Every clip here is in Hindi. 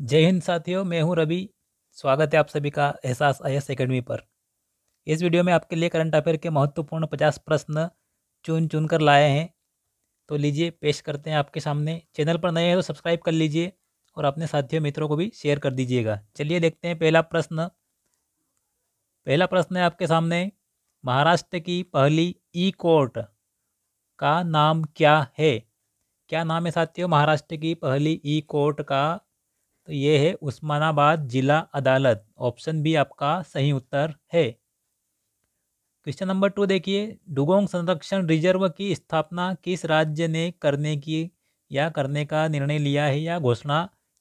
जय हिंद साथियों, मैं हूं रवि। स्वागत है आप सभी का एहसास आईएएस एकेडमी पर। इस वीडियो में आपके लिए करंट अफेयर के महत्वपूर्ण 50 प्रश्न चुन कर लाए हैं। तो लीजिए पेश करते हैं आपके सामने। चैनल पर नए हैं तो सब्सक्राइब कर लीजिए और अपने साथियों मित्रों को भी शेयर कर दीजिएगा। चलिए देखते हैं पहला प्रश्न। पहला प्रश्न है आपके सामने, महाराष्ट्र की पहली ई कोर्ट का नाम क्या है? क्या नाम है साथियों महाराष्ट्र की पहली ई कोर्ट का? तो ये है उस्मानाबाद जिला अदालत। ऑप्शन बी आपका सही उत्तर है। क्वेश्चन नंबर 2 देखिए, डुगोंग संरक्षण रिजर्व की स्थापना किस राज्य ने करने का निर्णय लिया है या घोषणा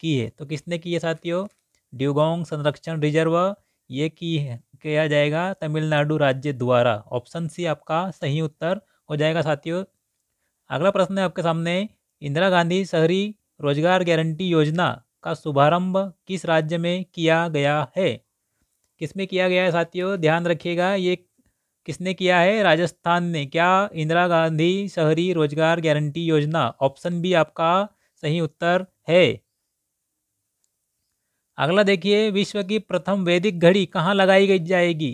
की है? तो किसने की है साथियों? डुगोंग संरक्षण रिजर्व ये किया जाएगा तमिलनाडु राज्य द्वारा। ऑप्शन सी आपका सही उत्तर हो जाएगा साथियों। अगला प्रश्न है आपके सामने, इंदिरा गांधी शहरी रोजगार गारंटी योजना का शुभारंभ किस राज्य में किया गया है? किसमें किया गया है साथियों? ध्यान रखिएगा, ये किसने किया है? राजस्थान ने। क्या? इंदिरा गांधी शहरी रोजगार गारंटी योजना। ऑप्शन बी आपका सही उत्तर है। अगला देखिए, विश्व की प्रथम वैदिक घड़ी कहाँ लगाई जाएगी?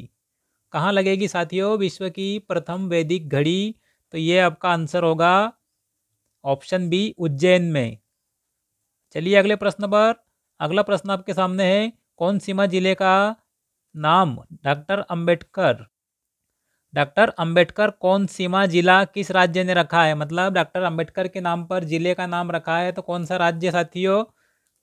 कहाँ लगेगी साथियों विश्व की प्रथम वैदिक घड़ी? तो ये आपका आंसर होगा ऑप्शन बी उज्जैन में। चलिए अगले प्रश्न पर। अगला प्रश्न आपके सामने है, कौन सीमा जिले का नाम डॉक्टर अंबेडकर कौन सीमा जिला किस राज्य ने रखा है? मतलब डॉक्टर अंबेडकर के नाम पर जिले का नाम रखा है, तो कौन सा राज्य साथियों?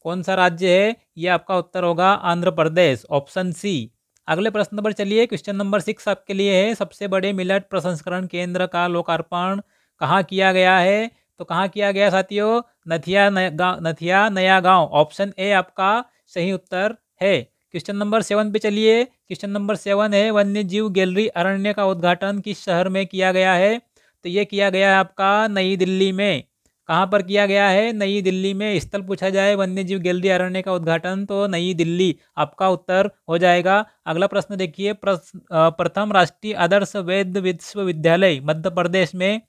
कौन सा राज्य है? ये आपका उत्तर होगा आंध्र प्रदेश। Option C. अगले प्रश्न पर चलिए। क्वेश्चन नंबर 6 आपके लिए है, सबसे बड़े मिलेट प्रसंस्करण केंद्र का लोकार्पण कहाँ किया गया है? तो कहाँ किया गया साथियों? नथिया नया गांव। ऑप्शन ए आपका सही उत्तर है। क्वेश्चन नंबर 7 पे चलिए। क्वेश्चन नंबर 7 है, वन्य जीव गैलरी अरण्य का उद्घाटन किस शहर में किया गया है? तो ये किया गया है आपका नई दिल्ली में। कहाँ पर किया गया है? नई दिल्ली में। स्थल पूछा जाए वन्य जीव गैलरी अरण्य का उद्घाटन, तो नई दिल्ली आपका उत्तर हो जाएगा। अगला प्रश्न देखिए, प्रथम राष्ट्रीय आदर्श वैध विश्वविद्यालय मध्य प्रदेश में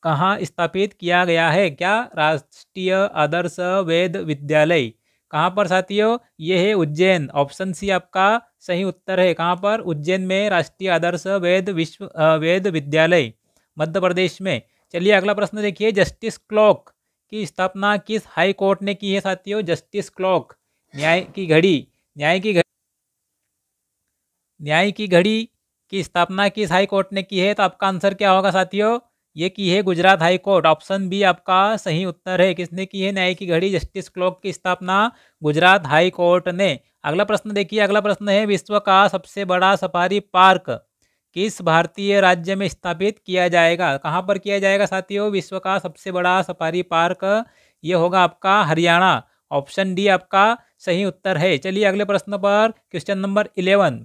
कहाँ स्थापित किया गया है? क्या? राष्ट्रीय आदर्श वेद विद्यालय कहाँ पर साथियों? ये है उज्जैन। ऑप्शन सी आपका सही उत्तर है। कहाँ पर? उज्जैन में राष्ट्रीय आदर्श वेद विद्यालय मध्य प्रदेश में। चलिए अगला प्रश्न देखिए, जस्टिस क्लॉक की स्थापना किस हाई कोर्ट ने की है साथियों? जस्टिस क्लॉक न्याय की घड़ी न्याय की घड़ी की स्थापना किस हाई कोर्ट ने की है? तो आपका आंसर क्या होगा साथियों? ये की है Gujarat high court. Option B आपका सही उत्तर है। किसने की है न्याय की घड़ी जस्टिस क्लॉक की स्थापना? गुजरात हाई कोर्ट ने। अगला प्रश्न देखिए। अगला प्रश्न है, विश्व का सबसे बड़ा सफारी पार्क किस भारतीय राज्य में स्थापित किया जाएगा? कहाँ पर किया जाएगा साथियों विश्व का सबसे बड़ा सफारी पार्क? ये होगा आपका हरियाणा। ऑप्शन डी आपका सही उत्तर है। चलिए अगले प्रश्न पर। क्वेश्चन नंबर 11,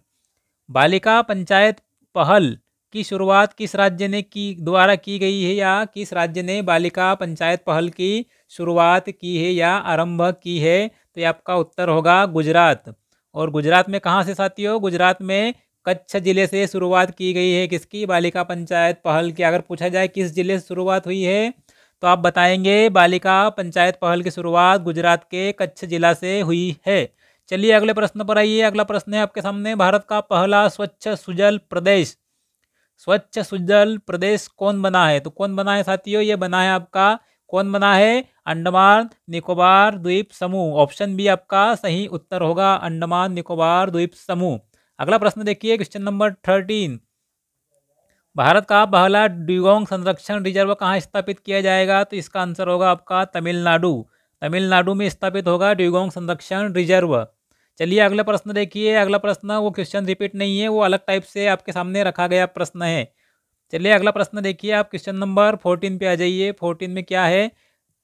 बालिका पंचायत पहल की शुरुआत किस राज्य ने द्वारा की गई है, या किस राज्य ने बालिका पंचायत पहल की शुरुआत की है या आरंभ की है? तो ये आपका उत्तर होगा गुजरात। और गुजरात में कहाँ से साथियों? गुजरात में कच्छ जिले से शुरुआत की गई है। किसकी? बालिका पंचायत पहल की। अगर पूछा जाए किस जिले से शुरुआत हुई है, तो आप बताएंगे बालिका पंचायत पहल की शुरुआत गुजरात के कच्छ जिला से हुई है। चलिए अगले प्रश्न पर आइए। अगला प्रश्न है आपके सामने, भारत का पहला स्वच्छ सुजल प्रदेश कौन बना है? तो कौन बना है साथियों? ये बना है आपका, कौन बना है? अंडमान निकोबार द्वीप समूह। ऑप्शन बी आपका सही उत्तर होगा, अंडमान निकोबार द्वीप समूह। अगला प्रश्न देखिए, क्वेश्चन नंबर 13, भारत का पहला ड्यूगोंग संरक्षण रिजर्व कहाँ स्थापित किया जाएगा? तो इसका आंसर होगा आपका तमिलनाडु में स्थापित होगा ड्यूगोंग संरक्षण रिजर्व। चलिए अगला प्रश्न देखिए। अगला प्रश्न वो क्वेश्चन रिपीट नहीं है, वो अलग टाइप से आपके सामने रखा गया प्रश्न है। चलिए अगला प्रश्न देखिए। आप क्वेश्चन नंबर 14 पे आ जाइए। 14 में क्या है?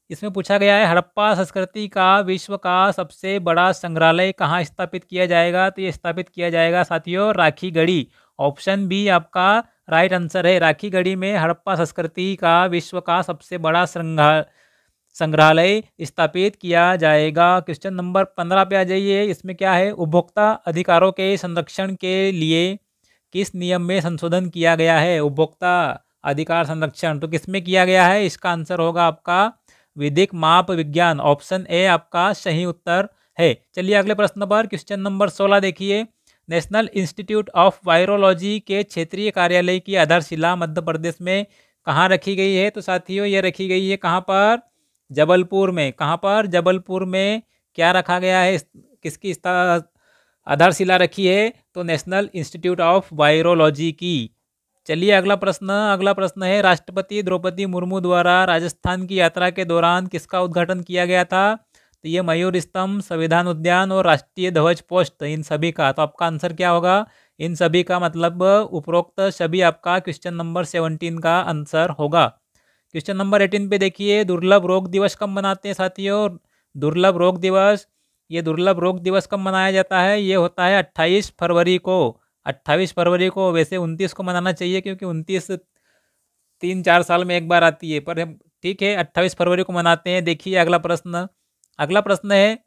इसमें पूछा गया है, हड़प्पा संस्कृति का विश्व का सबसे बड़ा संग्रहालय कहाँ स्थापित किया जाएगा? तो ये स्थापित किया जाएगा साथियों राखीगढ़ी। ऑप्शन बी आपका राइट आंसर है। राखीगढ़ी में हड़प्पा संस्कृति का विश्व का सबसे बड़ा संग्रहालय स्थापित किया जाएगा। क्वेश्चन नंबर 15 पे आ जाइए। इसमें क्या है? उपभोक्ता अधिकारों के संरक्षण के लिए किस नियम में संशोधन किया गया है? उपभोक्ता अधिकार संरक्षण तो किस में किया गया है? इसका आंसर होगा आपका विधिक माप विज्ञान। ऑप्शन ए आपका सही उत्तर है। चलिए अगले प्रश्न पर, क्वेश्चन नंबर 16 देखिए। नेशनल इंस्टीट्यूट ऑफ वायरोलॉजी के क्षेत्रीय कार्यालय की आधारशिला मध्य प्रदेश में कहाँ रखी गई है? तो साथियों ये रखी गई है कहाँ पर? जबलपुर में। कहाँ पर? जबलपुर में। क्या रखा गया है? किसकी आधारशिला रखी है? तो नेशनल इंस्टीट्यूट ऑफ वायरोलॉजी की। चलिए अगला प्रश्न है, राष्ट्रपति द्रौपदी मुर्मू द्वारा राजस्थान की यात्रा के दौरान किसका उद्घाटन किया गया था? तो ये मयूर स्तंभ, संविधान उद्यान और राष्ट्रीय ध्वज पोस्ट, इन सभी का। तो आपका आंसर क्या होगा? इन सभी का मतलब उपरोक्त सभी आपका क्वेश्चन नंबर 17 का आंसर होगा। क्वेश्चन नंबर 18 पे देखिए, दुर्लभ रोग दिवस कब मनाते हैं साथियों? दुर्लभ रोग दिवस, ये दुर्लभ रोग दिवस कब मनाया जाता है? ये होता है 28 फरवरी को। 28 फरवरी को, वैसे 29 को मनाना चाहिए क्योंकि 29 3-4 साल में एक बार आती है, पर ठीक है 28 फरवरी को मनाते हैं। देखिए अगला प्रश्न है,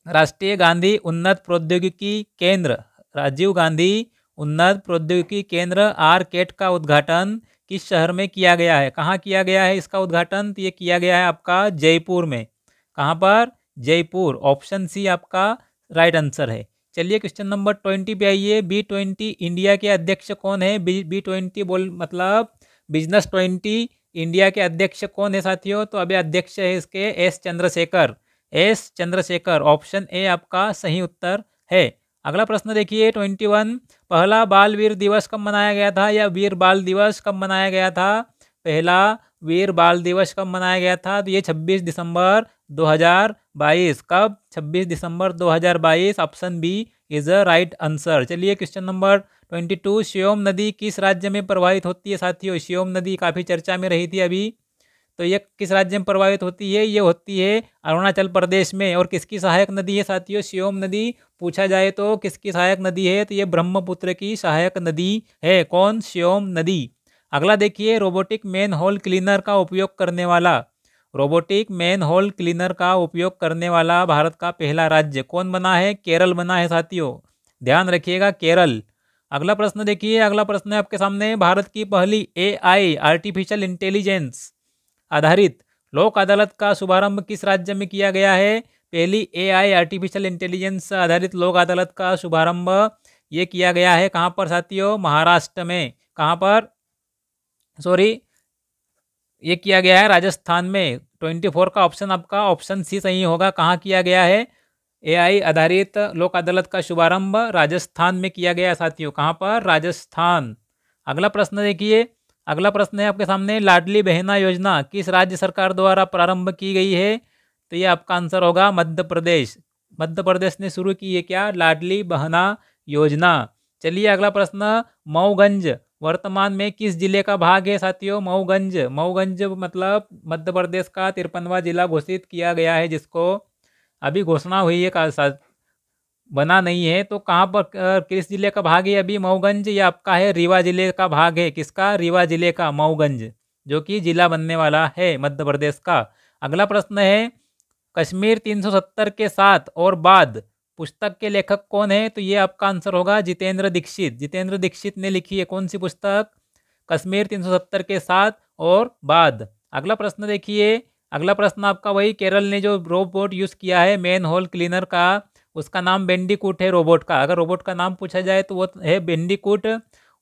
राष्ट्रीय गांधी उन्नत प्रौद्योगिकी केंद्र, राजीव गांधी उन्नत प्रौद्योगिकी केंद्र आरकेट का उद्घाटन किस शहर में किया गया है? कहाँ किया गया है इसका उद्घाटन? तो ये किया गया है आपका जयपुर में। कहाँ पर? जयपुर। ऑप्शन सी आपका राइट आंसर है। चलिए क्वेश्चन नंबर 20 पे आइए। B20 इंडिया के अध्यक्ष कौन है? B20 बोल मतलब बिजनेस 20 इंडिया के अध्यक्ष कौन है साथियों? तो अभी अध्यक्ष है इसके एस चंद्रशेखर। ऑप्शन ए आपका सही उत्तर है। अगला प्रश्न देखिए 21, पहला बाल वीर दिवस कब मनाया गया था, या वीर बाल दिवस कब मनाया गया था? पहला वीर बाल दिवस कब मनाया गया था? तो ये 26 दिसंबर 2022। कब? 26 दिसंबर 2022। Option B is a right answer. चलिए क्वेश्चन नंबर 22, श्योम नदी किस राज्य में प्रवाहित होती है साथियों? श्योम नदी काफ़ी चर्चा में रही थी अभी, तो ये किस राज्य में प्रवाहित होती है? ये होती है अरुणाचल प्रदेश में। और किसकी सहायक नदी है साथियों श्योम नदी? पूछा जाए तो किसकी सहायक नदी है? तो ये ब्रह्मपुत्र की सहायक नदी है। कौन? श्योम नदी। अगला देखिए, रोबोटिक मैन होल क्लीनर का उपयोग करने वाला भारत का पहला राज्य कौन बना है? केरल बना है साथियों, ध्यान रखिएगा, केरल। अगला प्रश्न देखिए, अगला प्रश्न है आपके सामने, भारत की पहली AI आर्टिफिशियल इंटेलिजेंस आधारित लोक अदालत का शुभारंभ किस राज्य में किया गया है? पहली AI आर्टिफिशियल इंटेलिजेंस आधारित लोक अदालत का शुभारंभ ये किया गया है कहाँ पर साथियों? महाराष्ट्र में। कहाँ पर? ये किया गया है राजस्थान में। 24 का ऑप्शन आपका ऑप्शन सी सही होगा। कहाँ किया गया है? AI आधारित लोक अदालत का शुभारंभ राजस्थान में किया गया साथियों। कहाँ पर? राजस्थान। अगला प्रश्न देखिए, अगला प्रश्न है आपके सामने, लाडली बहना योजना किस राज्य सरकार द्वारा प्रारंभ की गई है? तो ये आपका आंसर होगा मध्य प्रदेश। मध्य प्रदेश ने शुरू की है क्या? लाडली बहना योजना। चलिए अगला प्रश्न, मऊगंज वर्तमान में किस जिले का भाग है साथियों? मऊगंज मतलब मध्य प्रदेश का 53वां जिला घोषित किया गया है, जिसको अभी घोषणा हुई है, बना नहीं है। तो कहाँ पर किस जिले का भाग है अभी मऊगंज? ये आपका है रीवा जिले का भाग है। किसका? रीवा जिले का मऊगंज, जो कि जिला बनने वाला है मध्य प्रदेश का। अगला प्रश्न है, कश्मीर 370 के साथ और बाद पुस्तक के लेखक कौन है? तो ये आपका आंसर होगा जितेंद्र दीक्षित ने लिखी है। कौन सी पुस्तक? कश्मीर 370 के साथ और बाद। अगला प्रश्न देखिए, अगला प्रश्न आपका वही, केरल ने जो रोबोट यूज़ किया है मैन होल क्लीनर का, उसका नाम बेंडिकूट है रोबोट का। अगर रोबोट का नाम पूछा जाए तो वो है बेंडिकूट।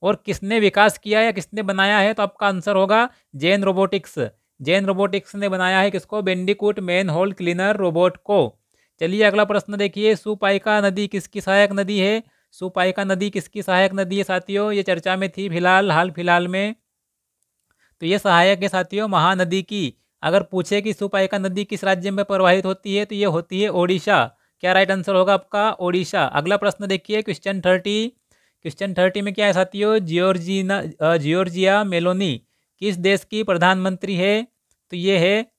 और किसने विकास किया या किसने बनाया है? तो आपका आंसर होगा जैन रोबोटिक्स ने बनाया है। किसको? बेंडिकूट मैन होल क्लीनर रोबोट को। चलिए अगला प्रश्न देखिए, सुपाइका नदी किसकी सहायक नदी है? सुपाइका नदी किसकी सहायक नदी है साथियों? ये चर्चा में थी हाल फिलहाल में, तो ये सहायक है साथियों महानदी की। अगर पूछे कि सुपाइका नदी किस राज्य में प्रवाहित होती है, तो ये होती है ओडिशा। क्या राइट आंसर होगा आपका? ओडिशा। अगला प्रश्न देखिए, क्वेश्चन 30 में क्या है साथियों? जियोर्जिया मेलोनी किस देश की प्रधानमंत्री है? तो ये है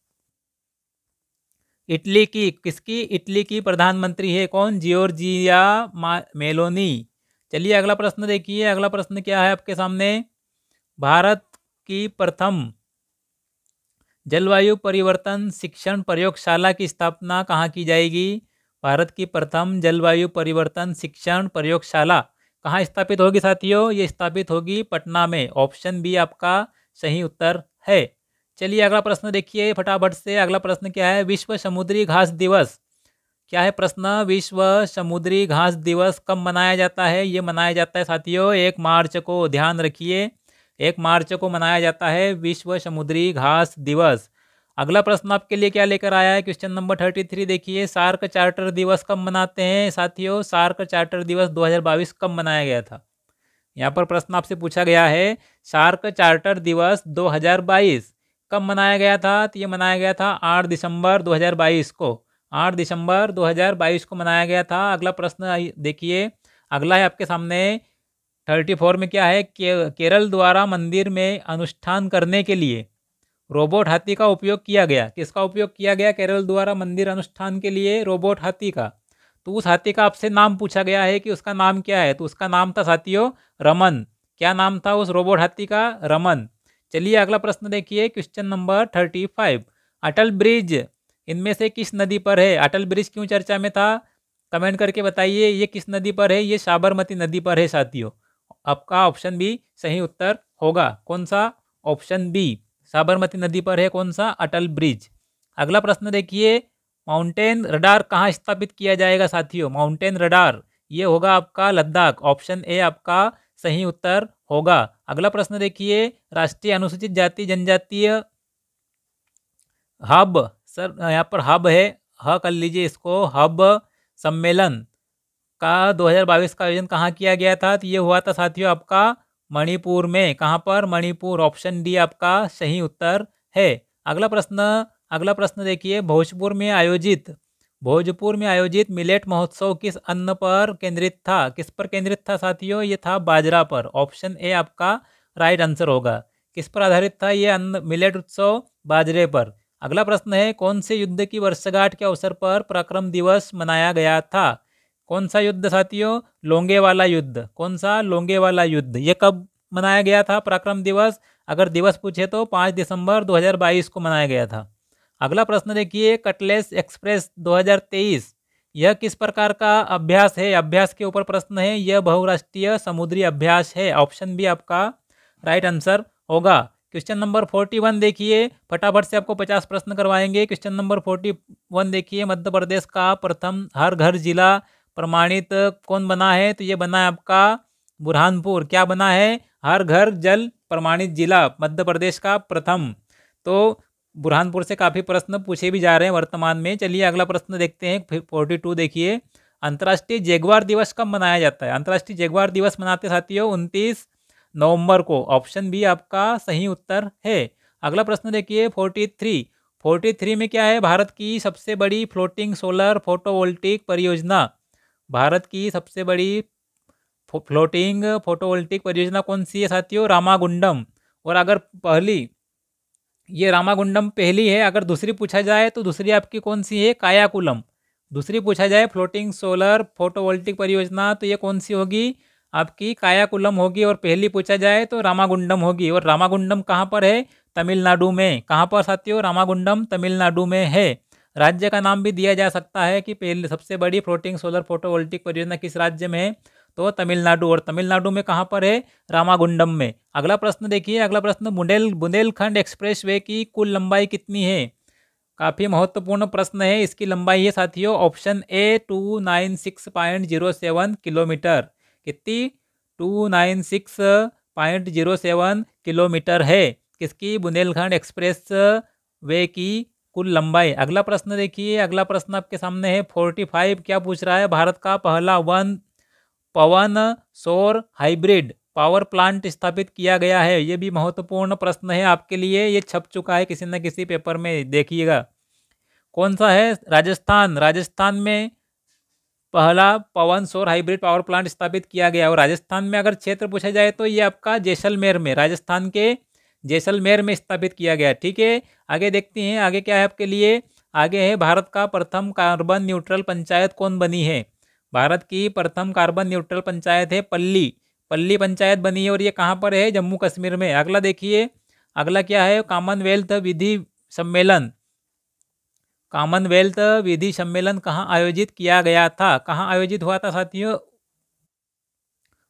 इटली की। किसकी? इटली की प्रधानमंत्री है। कौन? Giorgia Meloni. चलिए अगला प्रश्न देखिए, अगला प्रश्न क्या है आपके सामने, भारत की प्रथम जलवायु परिवर्तन शिक्षण प्रयोगशाला की स्थापना कहाँ की जाएगी? भारत की प्रथम जलवायु परिवर्तन शिक्षण प्रयोगशाला कहाँ स्थापित होगी साथियों? ये स्थापित होगी पटना में। ऑप्शन बी आपका सही उत्तर है। चलिए अगला प्रश्न देखिए फटाफट से। अगला प्रश्न क्या है? विश्व समुद्री घास दिवस क्या है प्रश्न, विश्व समुद्री घास दिवस कब मनाया जाता है? ये मनाया जाता है साथियों 1 मार्च को। ध्यान रखिए 1 मार्च को मनाया जाता है विश्व समुद्री घास दिवस। अगला प्रश्न आपके लिए क्या लेकर आया है, क्वेश्चन नंबर 33 देखिए, सार्क चार्टर दिवस कब मनाते हैं साथियों? सार्क चार्टर दिवस 2022 कब मनाया गया था? यहाँ पर प्रश्न आपसे पूछा गया है सार्क चार्टर दिवस 2022 कब मनाया गया था? तो ये मनाया गया था 8 दिसंबर 2022 को। 8 दिसंबर 2022 को मनाया गया था। अगला प्रश्न देखिए, अगला है आपके सामने 34 में क्या है, केरल द्वारा मंदिर में अनुष्ठान करने के लिए रोबोट हाथी का उपयोग किया गया। किसका उपयोग किया गया केरल द्वारा मंदिर अनुष्ठान के लिए? रोबोट हाथी का। तो उस हाथी का आपसे नाम पूछा गया है कि उसका नाम क्या है, तो उसका नाम था साथियों रमन। क्या नाम था उस रोबोट हाथी का? रमन। चलिए अगला प्रश्न देखिए, क्वेश्चन नंबर 35, अटल ब्रिज इनमें से किस नदी पर है? अटल ब्रिज क्यों चर्चा में था? कमेंट करके बताइए ये किस नदी पर है? ये साबरमती नदी पर है साथियों। आपका ऑप्शन बी सही उत्तर होगा। कौन सा? ऑप्शन बी, साबरमती नदी पर है कौन सा? अटल ब्रिज। अगला प्रश्न देखिए, माउंटेन रडार कहाँ स्थापित किया जाएगा साथियों? माउंटेन रडार ये होगा आपका लद्दाख। ऑप्शन ए आपका सही उत्तर होगा। अगला प्रश्न देखिए, राष्ट्रीय अनुसूचित जाति जनजातीय हब, सर यहाँ पर हब है, ह कर लीजिए इसको, हब सम्मेलन का 2022 का आयोजन कहाँ किया गया था? तो ये हुआ था साथियों आपका मणिपुर में। कहाँ पर? मणिपुर। ऑप्शन डी आपका सही उत्तर है। अगला प्रश्न देखिए, भोजपुर में आयोजित मिलेट महोत्सव किस अन्न पर केंद्रित था? किस पर केंद्रित था साथियों? ये था बाजरा पर। ऑप्शन ए आपका राइट आंसर होगा। किस पर आधारित था ये अन्न मिलेट उत्सव? बाजरे पर। अगला प्रश्न है, कौन से युद्ध की वर्षगांठ के अवसर पर पराक्रम दिवस मनाया गया था? कौन सा युद्ध साथियों? लोंगेवाला युद्ध। कौन सा? लोंगेवाला युद्ध। ये कब मनाया गया था पराक्रम दिवस? अगर दिवस पूछे तो 5 दिसंबर 2022 को मनाया गया था। अगला प्रश्न देखिए, कटलेस एक्सप्रेस 2023 यह किस प्रकार का अभ्यास है? अभ्यास के ऊपर प्रश्न है। यह बहुराष्ट्रीय समुद्री अभ्यास है। ऑप्शन बी आपका राइट आंसर होगा। क्वेश्चन नंबर 41 देखिए, फटाफट से आपको 50 प्रश्न करवाएंगे। क्वेश्चन नंबर 41 देखिए, मध्य प्रदेश का प्रथम हर घर जिला प्रमाणित कौन बना है? तो ये बना है आपका बुरहानपुर। क्या बना है? हर घर जल प्रमाणित जिला मध्य प्रदेश का प्रथम। तो बुरहानपुर से काफ़ी प्रश्न पूछे भी जा रहे हैं वर्तमान में। चलिए अगला प्रश्न देखते हैं। फिर 42 देखिए, अंतर्राष्ट्रीय जगुआर दिवस कब मनाया जाता है? अंतर्राष्ट्रीय जगुआर दिवस मनाते साथियों 29 नवंबर को। ऑप्शन बी आपका सही उत्तर है। अगला प्रश्न देखिए 43 में क्या है, भारत की सबसे बड़ी फ्लोटिंग सोलर फोटोवोल्टिक परियोजना, भारत की सबसे बड़ी फ्लोटिंग फोटोवोल्टिक परियोजना कौन सी है साथियों? रामागुंडम। और अगर पहली ये रामागुंडम पहली है, अगर दूसरी पूछा जाए तो दूसरी आपकी कौन सी है? कायाकुलम। दूसरी पूछा जाए फ्लोटिंग सोलर फोटोवोल्टिक परियोजना तो ये कौन सी होगी? आपकी कायाकुलम होगी। और पहली पूछा जाए तो रामागुंडम होगी। और रामागुंडम कहाँ पर है? तमिलनाडु में। कहाँ पर साथियों? रामागुंडम तमिलनाडु में है। राज्य का नाम भी दिया जा सकता है कि पहले सबसे बड़ी फ्लोटिंग सोलर फोटोवोल्टिक परियोजना किस राज्य में है? तो तमिलनाडु। और तमिलनाडु में कहाँ पर है? रामागुंडम में। अगला प्रश्न देखिए, अगला प्रश्न, बुंदेलखंड एक्सप्रेसवे की कुल लंबाई कितनी है? काफ़ी महत्वपूर्ण प्रश्न है। इसकी लंबाई है साथियों ऑप्शन ए 296.07 किलोमीटर। कितनी? 296.07 किलोमीटर है किसकी? बुंदेलखंड एक्सप्रेस वे की कुल लंबाई। अगला प्रश्न देखिए, अगला प्रश्न आपके सामने है 45। क्या पूछ रहा है? भारत का पहला पवन सौर हाइब्रिड पावर प्लांट स्थापित किया गया है। ये भी महत्वपूर्ण प्रश्न है आपके लिए, ये छप चुका है किसी न किसी पेपर में, देखिएगा। कौन सा है? राजस्थान में पहला पवन सौर हाइब्रिड पावर प्लांट स्थापित किया गया। और राजस्थान में अगर क्षेत्र पूछा जाए तो ये आपका जैसलमेर में, राजस्थान के जैसलमेर में स्थापित किया गया। ठीक है, आगे देखते हैं आगे क्या है आपके लिए। आगे है, भारत का प्रथम कार्बन न्यूट्रल पंचायत कौन बनी है? भारत की प्रथम कार्बन न्यूट्रल पंचायत है पल्ली पंचायत बनी है। और ये कहाँ पर है? जम्मू कश्मीर में। अगला देखिए, अगला क्या है? कॉमनवेल्थ विधि सम्मेलन कहाँ आयोजित किया गया था? कहाँ आयोजित हुआ था साथियों?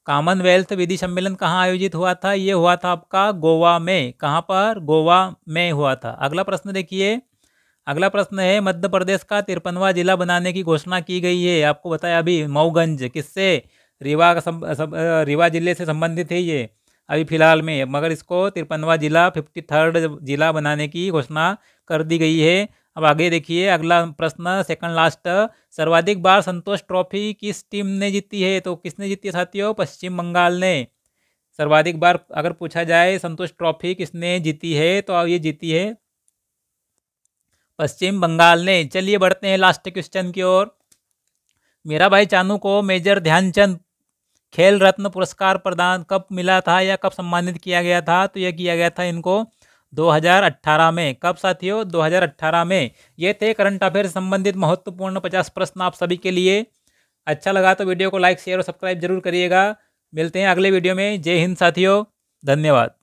कॉमनवेल्थ विधि सम्मेलन कहाँ आयोजित हुआ था? ये हुआ था आपका गोवा में। कहाँ पर? गोवा में हुआ था। अगला प्रश्न देखिए, अगला प्रश्न है, मध्य प्रदेश का 53वां जिला बनाने की घोषणा की गई है। आपको बताया अभी मऊगंज, किससे? रीवा जिले से संबंधित है ये अभी फिलहाल में, मगर इसको 53वां जिला 53rd जिला बनाने की घोषणा कर दी गई है। अब आगे देखिए अगला प्रश्न, सेकंड लास्ट, सर्वाधिक बार संतोष ट्रॉफी किस टीम ने जीती है? तो किसने जीती है साथियों? पश्चिम बंगाल ने। सर्वाधिक बार अगर पूछा जाए संतोष ट्रॉफी किसने जीती है, तो ये जीती है पश्चिम बंगाल ने। चलिए बढ़ते हैं लास्ट क्वेश्चन की ओर। मीराबाई चानू को मेजर ध्यानचंद खेल रत्न पुरस्कार प्रदान कब मिला था या कब सम्मानित किया गया था? तो यह किया गया था इनको 2018 में। कब साथियों? 2018 में। ये थे करंट अफेयर से संबंधित महत्वपूर्ण 50 प्रश्न आप सभी के लिए। अच्छा लगा तो वीडियो को लाइक शेयर और सब्सक्राइब जरूर करिएगा। मिलते हैं अगले वीडियो में। जय हिंद साथियों, धन्यवाद।